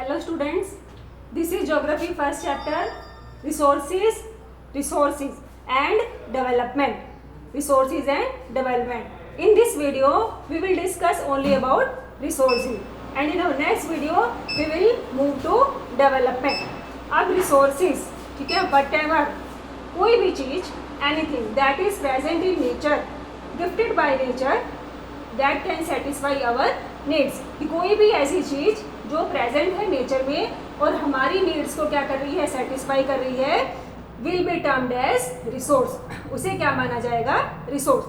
Hello students, this is geography first chapter, resources and development. Resources and development. In this video, we will discuss only about resources, and in our next video, we will move to development. अब resources, ठीक है, whatever, कोई भी चीज, anything that is present in nature, gifted by nature, that can satisfy our needs. कि कोई भी ऐसी चीज जो प्रेजेंट है नेचर में और हमारी नीड्स को क्या कर रही है, सेटिस्फाई कर रही है, will be termed as resource. उसे क्या माना जाएगा, रिसोर्स.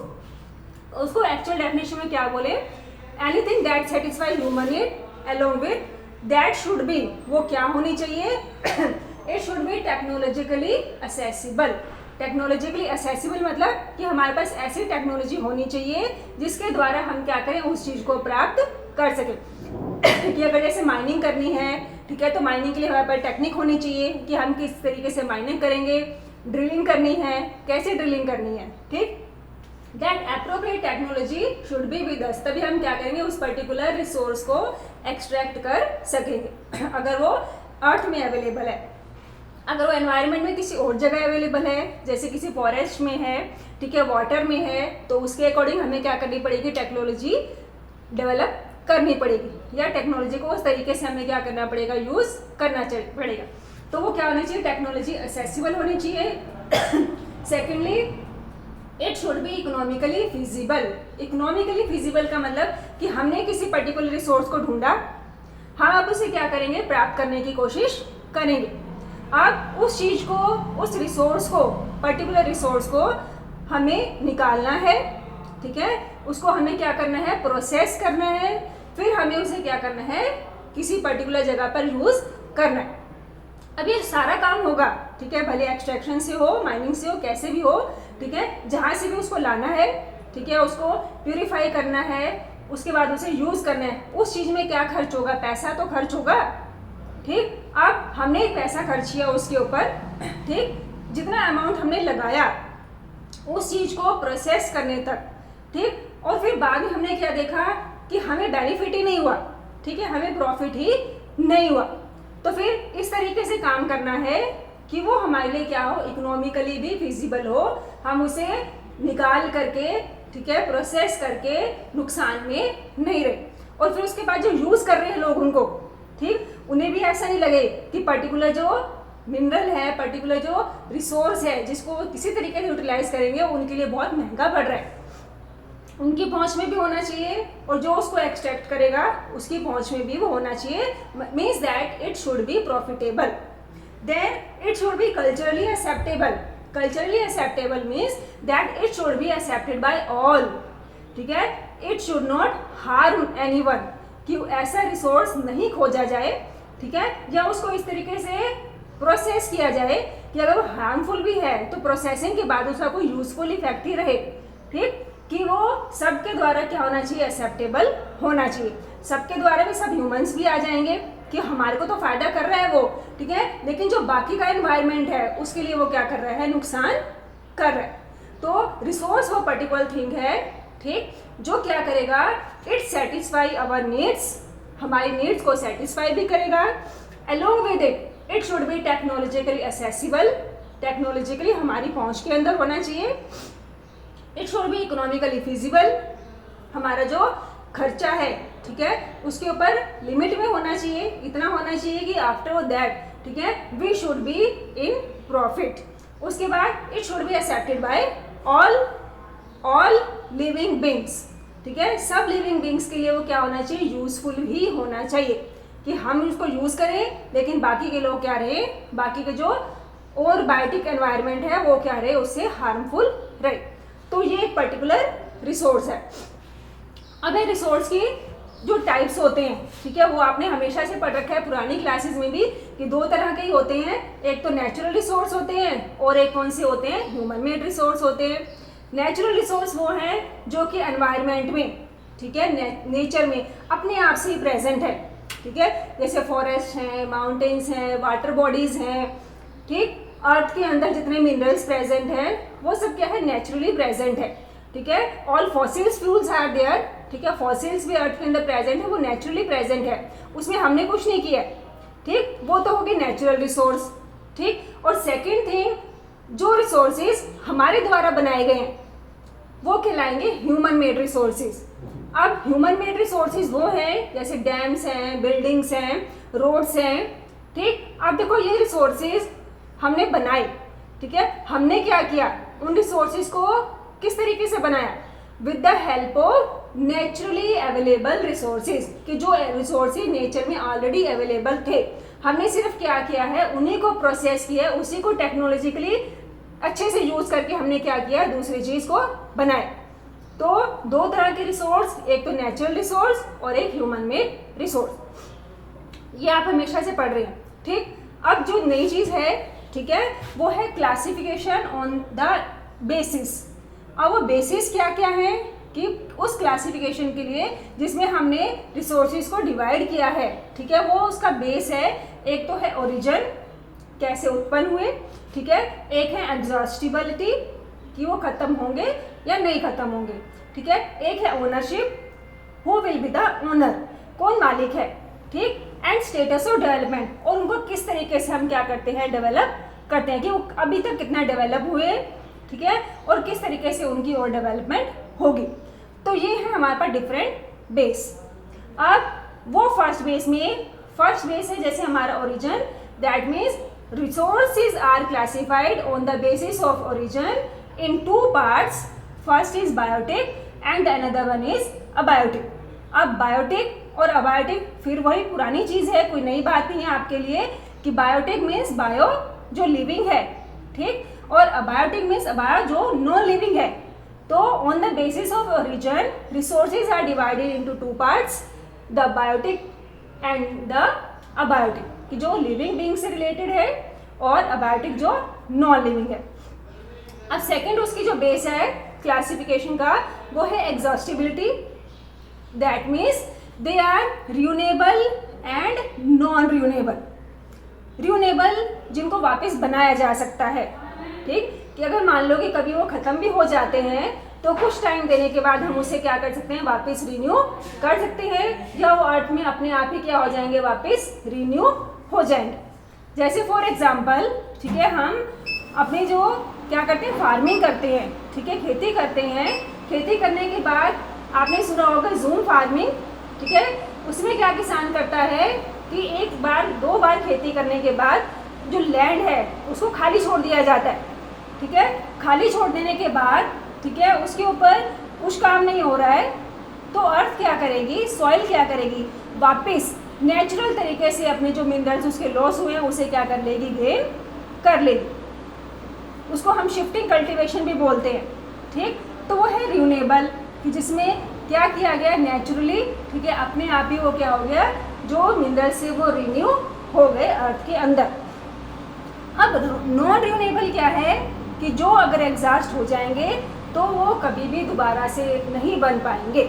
उसको एक्चुअल डेफिनेशन में क्या बोले, anything that satisfy human need along with that should be, वो क्या होनी चाहिए, it should B technologically accessible. Technologically accessible मतलब कि हमारे पास ऐसी टेक्नोलॉजी होनी चाहिए जिसके द्वारा हम क्या करें, उस चीज़ को प्राप्त कर सकें. कि अगर जैसे माइनिंग करनी है, ठीक है, तो माइनिंग के लिए हमारे पास टेक्निक होनी चाहिए कि हम किस तरीके से माइनिंग करेंगे. ड्रिलिंग करनी है, कैसे ड्रिलिंग करनी है, ठीक. That appropriate technology should be with us, तभी हम क्या करेंगे, उस पर्टिकुलर रिसोर्स को एक्सट्रैक्ट कर सकेंगे. अगर वो अर्थ में अवेलेबल है, अगर वो एनवायरनमेंट में किसी और जगह अवेलेबल है, जैसे किसी फॉरेस्ट में है, ठीक है, वाटर में है, तो उसके अकॉर्डिंग हमें क्या करनी पड़ेगी, टेक्नोलॉजी डेवलप करनी पड़ेगी, या टेक्नोलॉजी को उस तरीके से हमें क्या करना पड़ेगा, यूज़ करना पड़ेगा. तो वो क्या होनी चाहिए, टेक्नोलॉजी एक्सेसिबल होनी चाहिए. Secondly, it should B economically feasible. Economically feasible का मतलब कि हमने किसी पर्टिकुलर रिसोर्स को ढूंढा, हम अब उसे क्या करेंगे, प्राप्त करने की कोशिश करेंगे. अब उस चीज़ को, उस रिसोर्स को, पर्टिकुलर रिसोर्स को हमें निकालना है, ठीक है, उसको हमें क्या करना है, प्रोसेस करना है, फिर हमें उसे क्या करना है, किसी पर्टिकुलर जगह पर यूज़ करना है. अब ये सारा काम होगा, ठीक है, भले एक्सट्रैक्शन से हो, माइनिंग से हो, कैसे भी हो, ठीक है, जहाँ से भी उसको लाना है, ठीक है, उसको प्यूरिफाई करना है, उसके बाद उसे यूज़ करना है. उस चीज़ में क्या खर्च होगा, पैसा तो खर्च होगा, ठीक. अब हमने पैसा खर्च किया उसके ऊपर, ठीक, जितना अमाउंट हमने लगाया उस चीज़ को प्रोसेस करने तक, ठीक, और फिर बाद में हमने क्या देखा कि हमें बेनिफिट ही नहीं हुआ, ठीक है, हमें प्रॉफिट ही नहीं हुआ. तो फिर इस तरीके से काम करना है कि वो हमारे लिए क्या हो, इकोनॉमिकली भी फिजिबल हो, हम उसे निकाल करके, ठीक है, प्रोसेस करके नुकसान में नहीं रहे. और फिर उसके बाद जो यूज़ कर रहे हैं लोग उनको, ठीक, उन्हें भी ऐसा नहीं लगे कि पर्टिकुलर जो मिनरल है, पर्टिकुलर जो रिसोर्स है, जिसको किसी तरीके से यूटिलाइज करेंगे, उनके लिए बहुत महंगा पड़ रहा है. उनकी पहुंच में भी होना चाहिए, और जो उसको एक्सट्रैक्ट करेगा उसकी पहुंच में भी वो होना चाहिए. Means that it should be profitable. Then it should be culturally acceptable. Culturally acceptable means that it should be accepted by all, ठीक है. It should not harm anyone, कि ऐसा रिसोर्स नहीं खोजा जाए, ठीक है, या उसको इस तरीके से प्रोसेस किया जाए कि अगर वो हार्मफुल भी है तो प्रोसेसिंग के बाद उसका कोई यूजफुल इफेक्ट ही रहे, ठीक, कि वो सबके द्वारा क्या होना चाहिए, एक्सेप्टेबल होना चाहिए. सबके द्वारा भी सब ह्यूमंस भी आ जाएंगे कि हमारे को तो फायदा कर रहा है वो, ठीक है, लेकिन जो बाकी का एनवायरनमेंट है उसके लिए वो क्या कर रहा है, नुकसान कर रहा है. तो रिसोर्स वो पर्टिकुलर थिंग है, ठीक, जो क्या करेगा, इट सेटिस्फाई अवर नीड्स, हमारी नीड्स को सेटिस्फाई भी करेगा. Along with it should B technologically accessible. Technologically हमारी पहुंच के अंदर होना चाहिए. It should B economically feasible. हमारा जो खर्चा है, ठीक है, उसके ऊपर लिमिट में होना चाहिए, इतना होना चाहिए कि आफ्टर दैट, ठीक है, we should be in profit. उसके बाद it should be accepted by all living beings, ठीक है, सब लिविंग बींग्स के लिए वो क्या होना चाहिए, यूजफुल ही होना चाहिए, कि हम उसको यूज करें, लेकिन बाकी के लोग क्या रहे, बाकी के जो और बायोटिक एनवायरनमेंट है वो क्या रहे, उससे हार्मफुल रहे. तो ये एक पर्टिकुलर रिसोर्स है. अब ये रिसोर्स की जो टाइप्स होते हैं, ठीक है, वो आपने हमेशा से पढ़ रखा है पुरानी क्लासेस में भी, कि दो तरह के ही होते हैं. एक तो नेचुरल रिसोर्स होते हैं, और एक कौन से होते हैं, ह्यूमन मेड रिसोर्स होते हैं. नेचुरल रिसोर्स वो हैं जो कि एनवायरनमेंट में, ठीक है, नेचर में अपने आप से ही प्रेजेंट है, ठीक है, जैसे फॉरेस्ट हैं, माउंटेन्स हैं, वाटर बॉडीज हैं, ठीक, अर्थ के अंदर जितने मिनरल्स प्रेजेंट हैं वो सब क्या है, नेचुरली प्रेजेंट है, ठीक है. All fossils fuels are there, ठीक है, फॉसिल्स भी अर्थ के अंदर प्रेजेंट है, वो नेचुरली प्रेजेंट है, उसमें हमने कुछ नहीं किया, ठीक, वो तो होगी नेचुरल रिसोर्स। ठीक, और सेकंड थिंग, जो रिसोर्सेज हमारे द्वारा बनाए गए हैं वो कहलाएंगे ह्यूमन मेड रिसोर्सेज। अब ह्यूमन मेड रिसोर्सेज वो हैं जैसे डैम्स हैं, बिल्डिंग्स हैं, रोड्स हैं। ठीक, अब देखो ये रिसोर्सेज हमने बनाए, ठीक है, हमने क्या किया, उन रिसोर्सेज को किस तरीके से बनाया, with the help of naturally available resources, कि जो रिसोर्सेज नेचर में ऑलरेडी अवेलेबल थे, हमने सिर्फ क्या किया है, उन्हीं को प्रोसेस किया, उसी को टेक्नोलॉजिकली अच्छे से यूज करके हमने क्या किया, दूसरी चीज को बनाया। तो दो तरह के रिसोर्स, एक तो नेचुरल रिसोर्स और एक ह्यूमन मेड रिसोर्स, ये आप हमेशा से पढ़ रहे हैं। ठीक, अब जो नई चीज है, ठीक है, वो है क्लासिफिकेशन ऑन द बेसिस। अब वो बेसिस क्या क्या है कि उस क्लासिफिकेशन के लिए जिसमें हमने रिसोर्सेज को डिवाइड किया है, ठीक है, वो उसका बेस है। एक तो है ओरिजिन, कैसे उत्पन्न हुए, ठीक है, एक है एग्जॉस्टिबिलिटी कि वो खत्म होंगे या नहीं खत्म होंगे, ठीक है, एक है ownership, who will be the owner, कौन मालिक है, ठीक, एंड स्टेटस ऑफ डेवलपमेंट, और उनको किस तरीके से हम क्या करते हैं, डेवलप करते हैं, कि वो अभी तक कितना डेवलप हुए, ठीक है, और किस तरीके से उनकी और डेवलपमेंट होगी। तो ये है हमारे पास डिफरेंट बेस। अब वो फर्स्ट बेस में, फर्स्ट बेस है जैसे हमारा origin, that means resources are classified on the basis of origin in two parts. First is biotic and the another one is abiotic. अब बायोटिक और अबायोटिक फिर वही पुरानी चीज है, कोई नई बात नहीं है आपके लिए, कि बायोटिक मीन्स बायो जो लिविंग है, ठीक, और अबायोटिक मीन्स अबायो जो नॉन लिविंग है। तो on the basis of origin resources are divided into two parts, the biotic and the abiotic, कि जो लिविंग बीइंग से रिलेटेड है, और अबायोटिक जो नॉन लिविंग है। अब सेकंड उसकी जो बेस है क्लासिफिकेशन का, वो है exhaustibility, that means they are renewable and non renewable. Renewable जिनको वापस बनाया जा सकता है, ठीक, कि अगर मान लो कि कभी वो खत्म भी हो जाते हैं तो कुछ टाइम देने के बाद हम उसे क्या कर सकते हैं, वापस रिन्यू कर सकते हैं, या वो अर्थ में अपने आप ही क्या हो जाएंगे, वापस रिन्यू हो जाएंगे। जैसे फॉर एग्जांपल, ठीक है, हम अपने जो क्या करते हैं, फार्मिंग करते हैं, ठीक है, खेती करते हैं, खेती करने के बाद आपने सुना होगा जूम फार्मिंग, ठीक है, उसमें क्या किसान करता है कि एक बार दो बार खेती करने के बाद जो लैंड है उसको खाली छोड़ दिया जाता है, ठीक है, खाली छोड़ देने के बाद, ठीक है, उसके ऊपर कुछ काम नहीं हो रहा है, तो अर्थ क्या करेगी, सॉइल क्या करेगी, वापस नेचुरल तरीके से अपने जो मिनरल्स उसके लॉस हुए हैं उसे क्या कर लेगी, गेन कर लेगी। उसको हम शिफ्टिंग कल्टीवेशन भी बोलते हैं। ठीक, तो वो है रिन्यूएबल, कि जिसमें क्या किया गया, नेचुरली, ठीक है, अपने आप ही वो क्या हो गया, जो मिनरल से वो रिन्यू हो गए अर्थ के अंदर। अब नॉन रिन्यूएबल क्या है कि जो अगर एग्जॉस्ट हो जाएंगे तो वो कभी भी दोबारा से नहीं बन पाएंगे।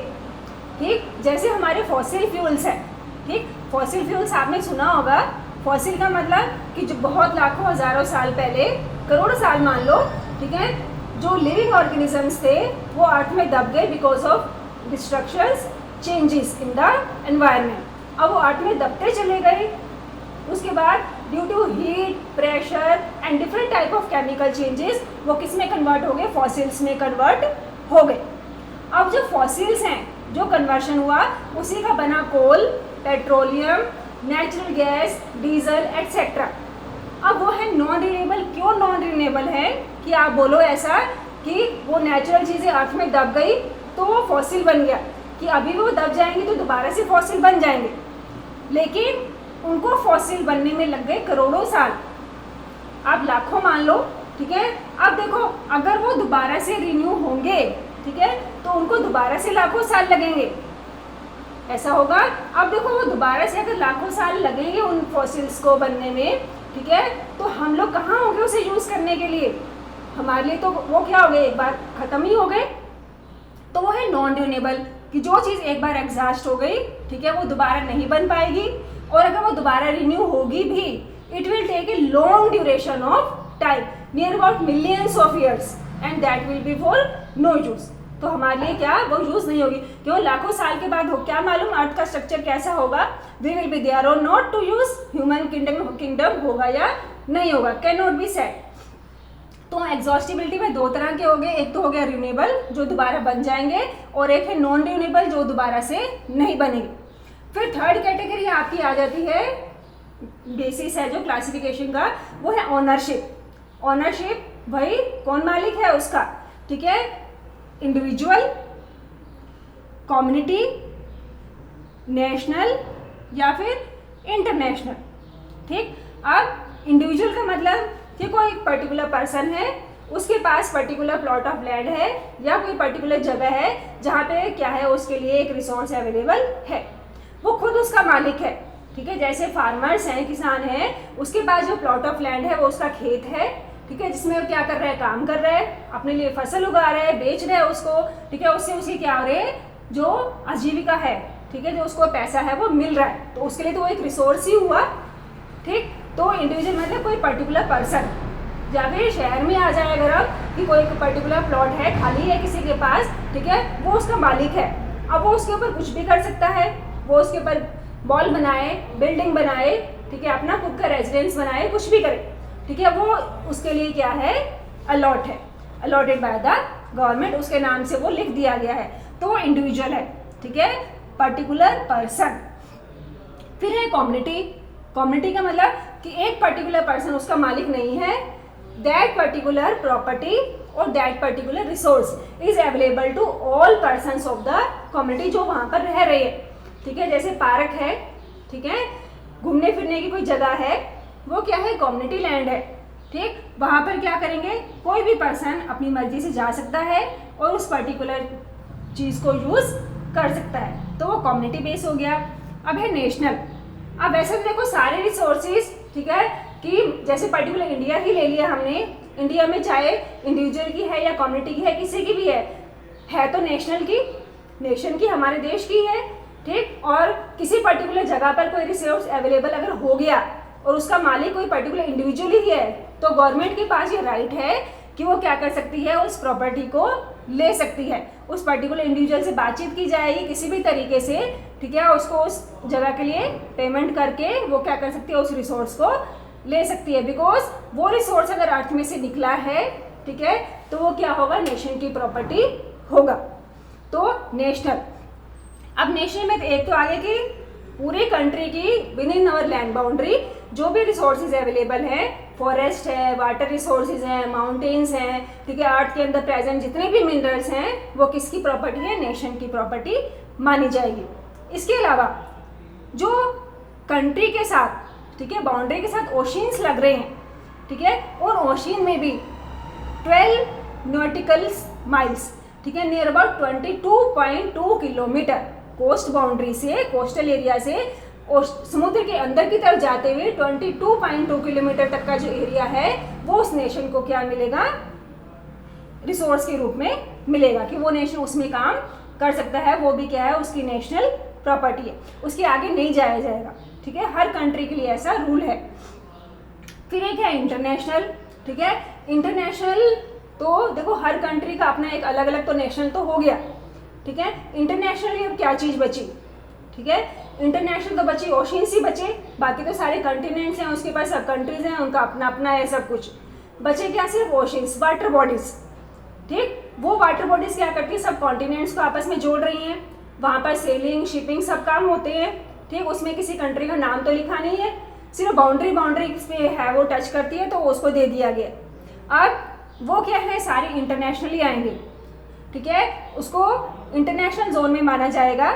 ठीक, जैसे हमारे फॉसिल फ्यूल्स हैं। ठीक, फॉसिल फ्यूल्स आपने सुना होगा, फॉसिल का मतलब कि जो बहुत लाखों हजारों साल पहले, करोड़ों साल मान लो, ठीक है, जो लिविंग ऑर्गेनिजम्स थे वो अर्थ में दब गए because of destructions, changes in the environment. अब वो अर्थ में दबते चले गए, उसके बाद due to heat, pressure and different type of chemical changes वो किस में कन्वर्ट हो गए, फॉसिल्स में कन्वर्ट हो गए। अब जो फॉसिल्स हैं, जो कन्वर्शन हुआ, उसी का बना coal, petroleum, natural gas, diesel etcetera. अब वो है नॉन रिन्यूएबल। क्यों नॉन रिन्यूएबल है कि आप बोलो ऐसा कि वो नेचुरल चीज़ें अर्थ में दब गई तो वो फॉसिल बन गया, कि अभी वो दब जाएंगे तो दोबारा से फॉसिल बन जाएंगे, लेकिन उनको फॉसिल बनने में लग गए करोड़ों साल, आप लाखों मान लो। ठीक है, अब देखो अगर वो दोबारा से रिन्यू होंगे, ठीक है, तो उनको दोबारा से लाखों साल लगेंगे, ऐसा होगा। अब देखो वो दोबारा से अगर लाखों साल लगेंगे उन फॉसिल्स को बनने में, ठीक है, तो हम लोग कहाँ होंगे उसे यूज़ करने के लिए, हमारे लिए तो वो क्या हो गए, एक बार ख़त्म ही हो गए। तो वो है नॉन रिन्यूएबल, कि जो चीज़ एक बार एग्जॉस्ट हो गई, ठीक है, वो दोबारा नहीं बन पाएगी, और अगर वो दोबारा रिन्यू होगी भी, it will take a long duration of time, near about millions of years, and that will be for no use. तो हमारे लिए क्या वो यूज नहीं होगी। क्यों? लाखों साल के बाद हो, क्या मालूम अर्थ का स्ट्रक्चर कैसा होगा, वी विल बी देयर और not to use, human kingdom होगा या नहीं होगा, कैन नॉट बी सेड। तो एग्जॉस्टिबिलिटी में दो तरह के हो गए, एक तो हो गया रिन्यूएबल जो दोबारा बन जाएंगे, और एक है नॉन रिन्यूएबल जो दोबारा से नहीं बनेंगे। फिर थर्ड कैटेगरी आपकी आ जाती है, बेसिस है जो क्लासिफिकेशन का, वो है ओनरशिप। ओनरशिप भाई कौन मालिक है उसका, ठीक है, इंडिविजुअल, कम्युनिटी, नेशनल या फिर इंटरनेशनल। ठीक, अब इंडिविजुअल का मतलब कि कोई पर्टिकुलर पर्सन है, उसके पास पर्टिकुलर प्लॉट ऑफ लैंड है या कोई पर्टिकुलर जगह है जहाँ पे क्या है उसके लिए एक रिसोर्स अवेलेबल है, वो खुद उसका मालिक है। ठीक है, जैसे फार्मर्स हैं, किसान हैं, उसके पास जो प्लॉट ऑफ लैंड है वो उसका खेत है, ठीक है, जिसमें वो क्या कर रहा है, काम कर रहा है, अपने लिए फसल उगा रहा है, बेच रहा है उसको, ठीक है, उससे उसी क्या हो रहे जो आजीविका है, ठीक है, जो उसको पैसा है वो मिल रहा है, तो उसके लिए तो वो एक रिसोर्स ही हुआ। ठीक, तो इंडिविजुअल मतलब कोई पर्टिकुलर पर्सन, या फिर शहर में आ जाए अगर अब कि कोई पर्टिकुलर प्लॉट है, खाली है किसी के पास, ठीक है, वो उसका मालिक है। अब वो उसके ऊपर कुछ भी कर सकता है, वो उसके ऊपर मॉल बनाए, बिल्डिंग बनाए, ठीक है, अपना खुद का रेजिडेंस बनाए, कुछ भी करे, ठीक है, वो उसके लिए क्या है, अलॉट है, अलॉटेड बाय द गवर्नमेंट, उसके नाम से वो लिख दिया गया है, तो वो इंडिविजुअल है। ठीक है, पर्टिकुलर पर्सन। फिर है कम्युनिटी। कम्युनिटी का मतलब कि एक पर्टिकुलर पर्सन उसका मालिक नहीं है, दैट पर्टिकुलर प्रॉपर्टी और that particular resource is available to all persons of the community जो वहाँ पर रह रहे हैं। ठीक है, जैसे पार्क है, ठीक है, घूमने फिरने की कोई जगह है, वो क्या है, कम्युनिटी लैंड है। ठीक, वहाँ पर क्या करेंगे, कोई भी पर्सन अपनी मर्जी से जा सकता है और उस पर्टिकुलर चीज़ को यूज़ कर सकता है, तो वो कम्युनिटी बेस हो गया। अब है नेशनल। अब वैसे देखो सारे रिसोर्सेज, ठीक है, कि जैसे पर्टिकुलर इंडिया ही ले लिया हमने, इंडिया में चाहे इंडिविजुअल की है या कम्युनिटी की है, किसी की भी है तो नेशनल की, नेशन की, हमारे देश की है। ठीक, और किसी पर्टिकुलर जगह पर कोई रिसोर्स अवेलेबल अगर हो गया और उसका मालिक कोई पर्टिकुलर इंडिविजुअल ही है, तो गवर्नमेंट के पास ये राइट है कि वो क्या कर सकती है, उस प्रॉपर्टी को ले सकती है, उस पर्टिकुलर इंडिविजुअल से बातचीत की जाएगी किसी भी तरीके से, ठीक है, उसको उस जगह के लिए पेमेंट करके वो क्या कर सकती है, उस रिसोर्स को ले सकती है, बिकॉज वो रिसोर्स अगर अर्थ में से निकला है, ठीक है, तो वो क्या होगा, नेशन की प्रॉपर्टी होगा। तो नेशनल। अब नेशनल में एक तो आगे की पूरी कंट्री की within our land boundary जो भी रिसोर्सेज अवेलेबल हैं, फॉरेस्ट है, वाटर रिसोर्सेज हैं, माउंटेन्स हैं, ठीक है, अर्थ के अंदर प्रेजेंट जितने भी मिनरल्स हैं वो किसकी प्रॉपर्टी है, नेशन की प्रॉपर्टी मानी जाएगी। इसके अलावा जो कंट्री के साथ, ठीक है, बाउंड्री के साथ ओशियंस लग रहे हैं, ठीक है, और ओशियन में भी 12 नॉटिकल माइल्स, ठीक है, near about 22.2 kilometre coast boundary से, कोस्टल एरिया से समुद्र के अंदर की तरफ जाते हुए 22.2 किलोमीटर तक का जो एरिया है वो उस नेशन को क्या मिलेगा, रिसोर्स के रूप में मिलेगा, कि वो नेशन उसमें काम कर सकता है, वो भी क्या है, उसकी नेशनल प्रॉपर्टी है, उसके आगे नहीं जाया जाएगा। ठीक है, हर कंट्री के लिए ऐसा रूल है। फिर एक है इंटरनेशनल। ठीक है, इंटरनेशनल तो देखो हर कंट्री का अपना एक अलग अलग तो नेशनल तो हो गया, ठीक है, इंटरनेशनल अब क्या चीज़ बची, ठीक है, इंटरनेशनल तो बची ओशियंस ही बचे, बाकी तो सारे कंटिनेंट्स हैं, उसके पास सब कंट्रीज हैं, उनका अपना अपना है सब कुछ, बचे क्या, सिर्फ ओशियंस, वाटर बॉडीज। ठीक, वो वाटर बॉडीज क्या करती है, सब कॉन्टिनेंट्स को आपस में जोड़ रही हैं, वहाँ पर सेलिंग शिपिंग सब काम होते हैं। ठीक, उसमें किसी कंट्री का नाम तो लिखा नहीं है, सिर्फ बाउंड्री पे है वो टच करती है तो उसको दे दिया गया। अब वो क्या है, सारे इंटरनेशनली आएंगे, ठीक है, उसको इंटरनेशनल जोन में माना जाएगा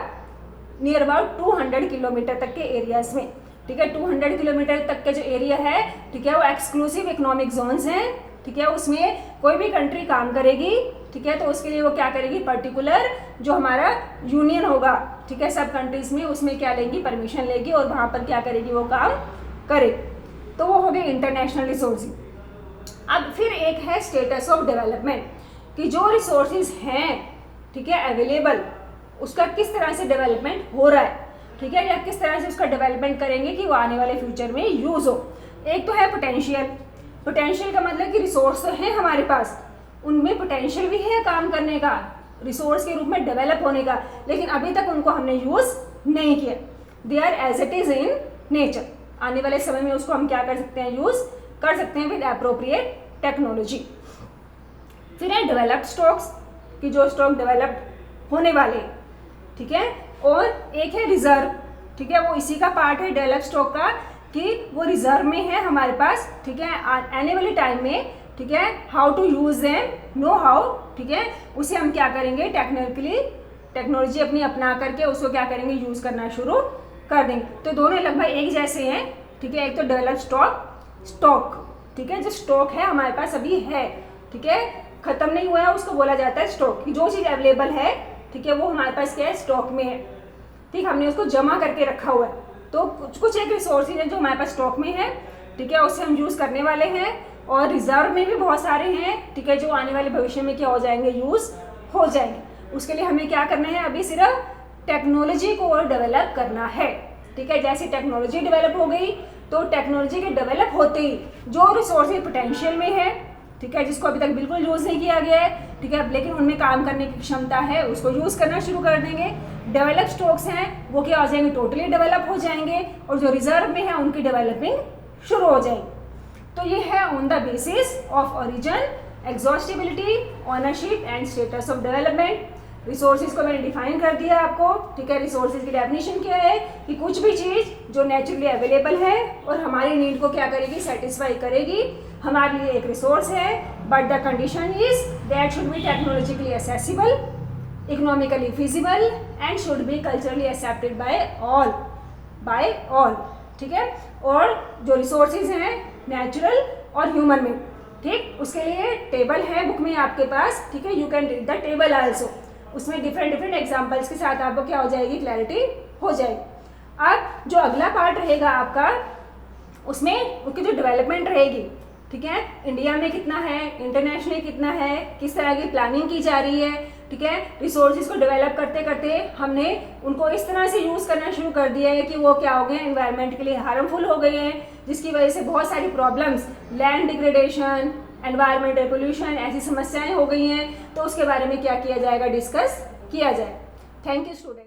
नियर अबाउट 200 किलोमीटर तक के एरियाज में। ठीक है, 200 किलोमीटर तक का जो एरिया है, ठीक है, वो एक्सक्लूसिव इकोनॉमिक जोन्स हैं। ठीक है, उसमें कोई भी कंट्री काम करेगी, ठीक है, तो उसके लिए वो क्या करेगी, पर्टिकुलर जो हमारा यूनियन होगा, ठीक है, सब कंट्रीज में, उसमें क्या लेगी, परमिशन लेगी और वहाँ पर क्या करेगी, वो काम करे, तो वो हो गए इंटरनेशनल रिसोर्सेज। अब फिर एक है स्टेटस ऑफ डेवलपमेंट, कि जो रिसोर्सेज हैं, ठीक है, अवेलेबल, उसका किस तरह से डेवलपमेंट हो रहा है, ठीक है, या किस तरह से उसका डेवलपमेंट करेंगे कि वो आने वाले फ्यूचर में यूज़ हो। एक तो है पोटेंशियल। पोटेंशियल का मतलब कि रिसोर्स तो है हमारे पास, उनमें पोटेंशियल भी है काम करने का, रिसोर्स के रूप में डेवलप होने का, लेकिन अभी तक उनको हमने यूज़ नहीं किया। They are as it is in nature. आने वाले समय में उसको हम क्या कर सकते हैं, यूज़ कर सकते हैं विद एप्रोप्रिएट टेक्नोलॉजी। फिर है डेवलप्ड स्टॉक्स, कि जो स्टॉक डेवलप्ड होने वाले, ठीक है। और एक है रिजर्व, ठीक है, वो इसी का पार्ट है डेवलप स्टॉक का, कि वो रिजर्व में है हमारे पास, ठीक है, आने वाले टाइम में, ठीक है, how to use them, know how, ठीक है, उसे हम क्या करेंगे, टेक्नोलॉजी अपनी अपना करके उसको क्या करेंगे, यूज करना शुरू कर देंगे। तो दोनों लगभग एक जैसे हैं, ठीक है। एक तो डेवलप स्टॉक, ठीक है, जो स्टॉक है हमारे पास अभी है, ठीक है, खत्म नहीं हुआ है, उसको बोला जाता है स्टॉक, कि जो चीज़ अवेलेबल है, ठीक है, वो हमारे पास क्या है, स्टॉक में है, ठीक, हमने उसको जमा करके रखा हुआ है। तो कुछ एक रिसोर्सेज हैं जो हमारे पास स्टॉक में है, ठीक है, उससे हम यूज़ करने वाले हैं। और रिजर्व में भी बहुत सारे हैं, ठीक है, जो आने वाले भविष्य में क्या हो जाएंगे, यूज़ हो जाएंगे। उसके लिए हमें क्या करना है, अभी सिर्फ टेक्नोलॉजी को और डेवलप करना है, ठीक है। जैसे टेक्नोलॉजी डेवलप हो गई, तो टेक्नोलॉजी के डेवलप होते ही जो रिसोर्सेज पोटेंशियल में है, ठीक है, जिसको अभी तक बिल्कुल यूज़ नहीं किया गया है, ठीक है, लेकिन उनमें काम करने की क्षमता है, उसको यूज़ करना शुरू कर देंगे। डेवलप स्टॉक्स हैं वो क्या हो जाएंगे, टोटली डेवलप हो जाएंगे, और जो रिजर्व में है उनकी डेवलपिंग शुरू हो जाएगी। तो ये है on the basis of origin, exhaustibility, ownership and status of development. Resources को मैंने डिफाइन कर दिया आपको, ठीक है। रिसोर्सेज की डेफिनेशन क्या है, कि कुछ भी चीज़ जो नेचुरली अवेलेबल है और हमारी नीड को क्या करेगी, सेटिस्फाई करेगी, हमारे लिए एक रिसोर्स है, but the condition is that should be technologically accessible, economically feasible and should be culturally accepted by all, ठीक है। और जो रिसोर्सेज हैं नेचुरल और ह्यूमन में, ठीक, उसके लिए टेबल है बुक में आपके पास, ठीक है, you can read the table also. उसमें डिफरेंट एग्जाम्पल्स के साथ आपको क्या हो जाएगी, क्लैरिटी हो जाएगी। अब जो अगला पार्ट रहेगा आपका, उसमें उसकी जो डेवलपमेंट रहेगी, ठीक है, इंडिया में कितना है, इंटरनेशनली कितना है, किस तरह की प्लानिंग की जा रही है, ठीक है। रिसोर्सेज को डेवलप करते करते हमने उनको इस तरह से यूज़ करना शुरू कर दिया है कि वो क्या हो गए, एनवायरनमेंट के लिए हार्मफुल हो गए हैं, जिसकी वजह से बहुत सारी problems, land degradation, environmental pollution, ऐसी समस्याएं हो गई हैं। तो उसके बारे में क्या किया जाएगा, डिस्कस किया जाए। Thank you student.